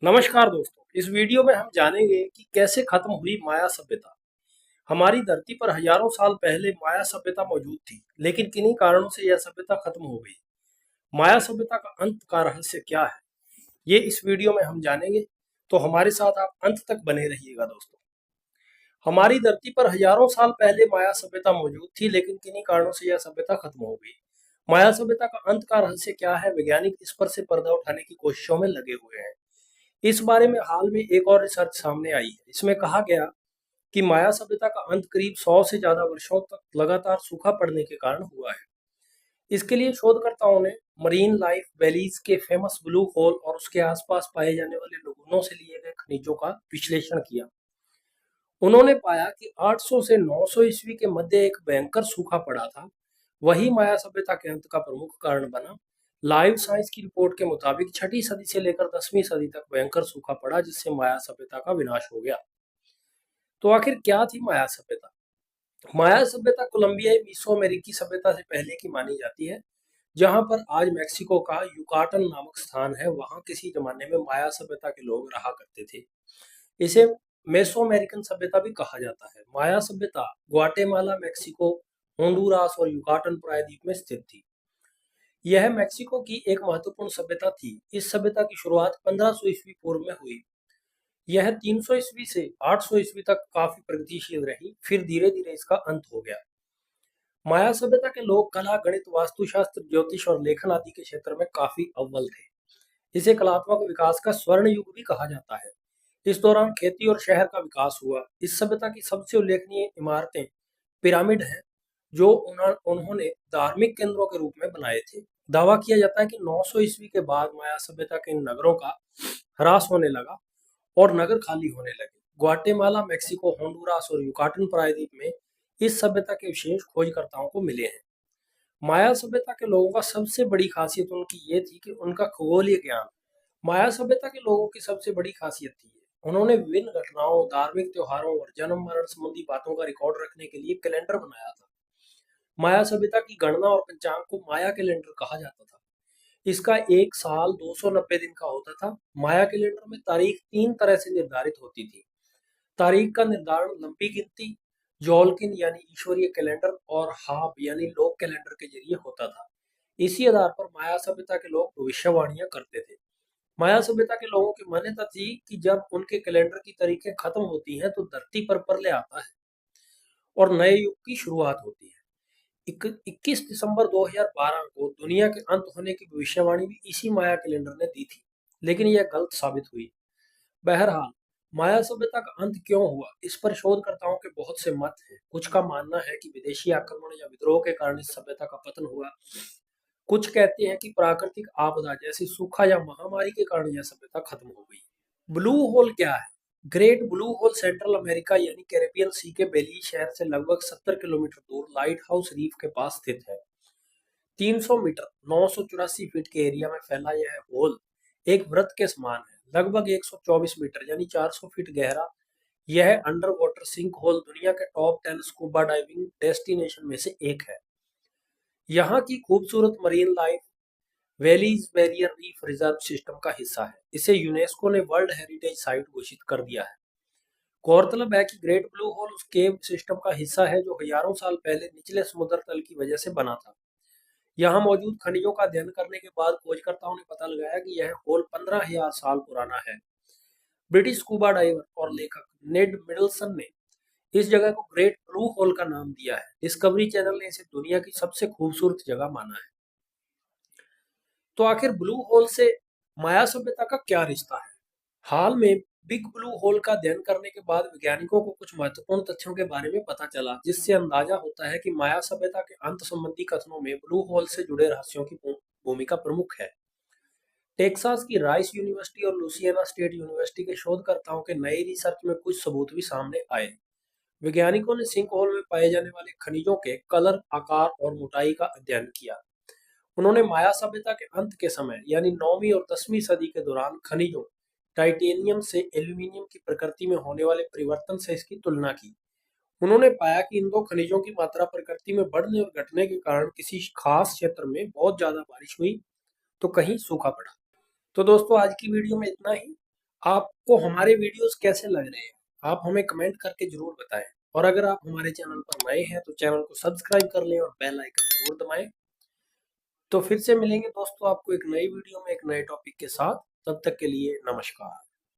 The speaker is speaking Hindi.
नमस्कार दोस्तों, इस वीडियो में हम जानेंगे कि कैसे खत्म हुई माया सभ्यता। हमारी धरती पर हजारों साल पहले माया सभ्यता मौजूद थी, लेकिन किन्हीं कारणों से यह सभ्यता खत्म हो गई। माया सभ्यता का अंत का रहस्य क्या है, ये इस वीडियो में हम जानेंगे। तो हमारे साथ आप अंत तक बने रहिएगा दोस्तों। हमारी धरती पर हजारों साल पहले माया सभ्यता मौजूद थी, लेकिन किन्हीं कारणों से यह सभ्यता खत्म हो गई। माया सभ्यता का अंत का रहस्य क्या है, वैज्ञानिक इस पर से पर्दा उठाने की कोशिशों में लगे हुए हैं। इस बारे में हाल में एक और रिसर्च सामने आई है। इसमें कहा गया कि माया सभ्यता का अंत करीब 100 से ज्यादा वर्षों तक लगातार सूखा पड़ने के कारण हुआ है। इसके लिए शोधकर्ताओं ने मरीन लाइफ वैलीज के फेमस ब्लू होल और उसके आसपास पाए जाने वाले लगुनों से लिए गए खनिजों का विश्लेषण किया। उन्होंने पाया कि 800 से 900 ईस्वी के मध्य एक भयंकर सूखा पड़ा था। वही माया सभ्यता के अंत का प्रमुख कारण बना। लाइव साइंस की रिपोर्ट के मुताबिक छठी सदी से लेकर 10वीं सदी तक भयंकर सूखा पड़ा, जिससे माया सभ्यता का विनाश हो गया। तो आखिर क्या थी माया सभ्यता? माया सभ्यता कोलंबियाई मीसो अमेरिकी सभ्यता से पहले की मानी जाती है, जहां पर आज मेक्सिको का युकाटन नामक स्थान है। वहां किसी जमाने में माया सभ्यता के लोग रहा करते थे। इसे मेसो अमेरिकन सभ्यता भी कहा जाता है। माया सभ्यता ग्वाटेमाला, मेक्सिको, होंडुरास और युकाटन प्रायद्वीप में स्थित थी। यह मेक्सिको की एक महत्वपूर्ण सभ्यता थी। इस सभ्यता की शुरुआत 1500 ईस्वी पूर्व में हुई। यह 300 ईस्वी से 800 ईस्वी तक काफी प्रगतिशील रही, फिर धीरे धीरे इसका अंत हो गया। माया सभ्यता के लोग कला, गणित, वास्तुशास्त्र, ज्योतिष और लेखन आदि के क्षेत्र में काफी अव्वल थे। इसे कलात्मक विकास का स्वर्ण युग भी कहा जाता है। इस दौरान खेती और शहर का विकास हुआ। इस सभ्यता की सबसे उल्लेखनीय इमारतें पिरामिड हैं, जो उन्होंने धार्मिक केंद्रों के रूप में बनाए थे। दावा किया जाता है कि 900 ईस्वी के बाद माया सभ्यता के इन नगरों का ह्रास होने लगा और नगर खाली होने लगे। ग्वाटेमाला, मेक्सिको, होंडुरास और युकाटन प्रायद्वीप में इस सभ्यता के विशेष खोजकर्ताओं को मिले हैं। माया सभ्यता के लोगों का सबसे बड़ी खासियत उनकी ये थी कि उनका खगोलीय ज्ञान। माया सभ्यता के लोगों की सबसे बड़ी खासियत थी उन्होंने विभिन्न घटनाओं, धार्मिक त्योहारों और जन्म मरण संबंधी बातों का रिकॉर्ड रखने के लिए कैलेंडर बनाया था। माया सभ्यता की गणना और पंचांग को माया कैलेंडर कहा जाता था। इसका एक साल 290 दिन का होता था। माया कैलेंडर में तारीख 3 तरह से निर्धारित होती थी। तारीख का निर्धारण लंबी गिनती, जॉलकिन यानी ईश्वरीय कैलेंडर और हाब यानी लोक कैलेंडर के जरिए होता था। इसी आधार पर माया सभ्यता के लोग भविष्यवाणियां करते थे। माया सभ्यता के लोगों की मान्यता थी कि जब उनके कैलेंडर की तारीखें खत्म होती हैं तो धरती पर प्रलय आता है और नए युग की शुरुआत होती है। 21 दिसंबर 2012 को दुनिया के अंत होने की भविष्यवाणी भी इसी माया कैलेंडर ने दी थी, लेकिन यह गलत साबित हुई। बहरहाल, माया सभ्यता का अंत क्यों हुआ, इस पर शोधकर्ताओं के बहुत से मत हैं। कुछ का मानना है कि विदेशी आक्रमण या विद्रोह के कारण इस सभ्यता का पतन हुआ। कुछ कहते हैं कि प्राकृतिक आपदा जैसे सूखा या महामारी के कारण यह सभ्यता खत्म हो गई। ब्लू होल क्या है? Great Blue Hole Central America यानी कैरेबियन सी के बेलीज शहर से लगभग 70 किलोमीटर दूर लाइट हाउस रीफ के पास स्थित है। 300 मीटर 984 फीट के एरिया में फैला यह होल एक वृत्त के समान है, लगभग 124 मीटर यानी 400 फीट गहरा। यह अंडर वाटर सिंक होल दुनिया के टॉप 10 स्कूबा डाइविंग डेस्टिनेशन में से एक है। यहाँ की खूबसूरत marine life valleys barrier reef reserve system का हिस्सा है। इसे यूनेस्को ने वर्ल्ड हेरिटेज साइट घोषित कर दिया है। गौरतलब है कि ग्रेट ब्लू होल उस केव सिस्टम का हिस्सा है जो हजारों साल पहले निचले समुद्र तल की वजह से बना था। यहाँ मौजूद खनिजों का अध्ययन करने के बाद खोजकर्ताओं ने पता लगाया कि यह होल 15,000 साल पुराना है। ब्रिटिश स्कूबा डाइवर और लेखक नेड मिडलसन ने इस जगह को ग्रेट ब्लू होल का नाम दिया है। डिस्कवरी चैनल ने इसे दुनिया की सबसे खूबसूरत जगह माना है। तो आखिर ब्लू होल से माया सभ्यता का क्या रिश्ता है? हाल में बिग ब्लू होल का अध्ययन करने के बाद वैज्ञानिकों को कुछ महत्वपूर्ण तथ्यों के बारे में पता चला, जिससे अंदाजा होता है कि माया सभ्यता के अंत संबंधी कथनों में ब्लू होल से जुड़े रहस्यों की भूमिका प्रमुख है। टेक्सास की राइस यूनिवर्सिटी और लुसियाना स्टेट यूनिवर्सिटी के शोधकर्ताओं के नए रिसर्च में कुछ सबूत भी सामने आए। वैज्ञानिकों ने सिंक होल में पाए जाने वाले खनिजों के कलर, आकार और मोटाई का अध्ययन किया। उन्होंने माया सभ्यता के अंत के समय यानी 9वीं और 10वीं सदी के दौरान खनिजों टाइटेनियम से एल्यूमीनियम की प्रकृति में होने वाले परिवर्तन से इसकी तुलना की। उन्होंने पाया कि इन दो खनिजों की मात्रा प्रकृति में बढ़ने और घटने के कारण किसी खास क्षेत्र में बहुत ज्यादा बारिश हुई तो कहीं सूखा पड़ा। तो दोस्तों, आज की वीडियो में इतना ही। आपको हमारे वीडियोस कैसे लग रहे हैं? आप हमें कमेंट करके जरूर बताएं। और अगर आप हमारे चैनल पर नए हैं तो चैनल को सब्सक्राइब कर लें और बेल आइकन जरूर दबाएं। तो फिर से मिलेंगे दोस्तों आपको एक नई वीडियो में एक नए टॉपिक के साथ। तब तक के लिए नमस्कार।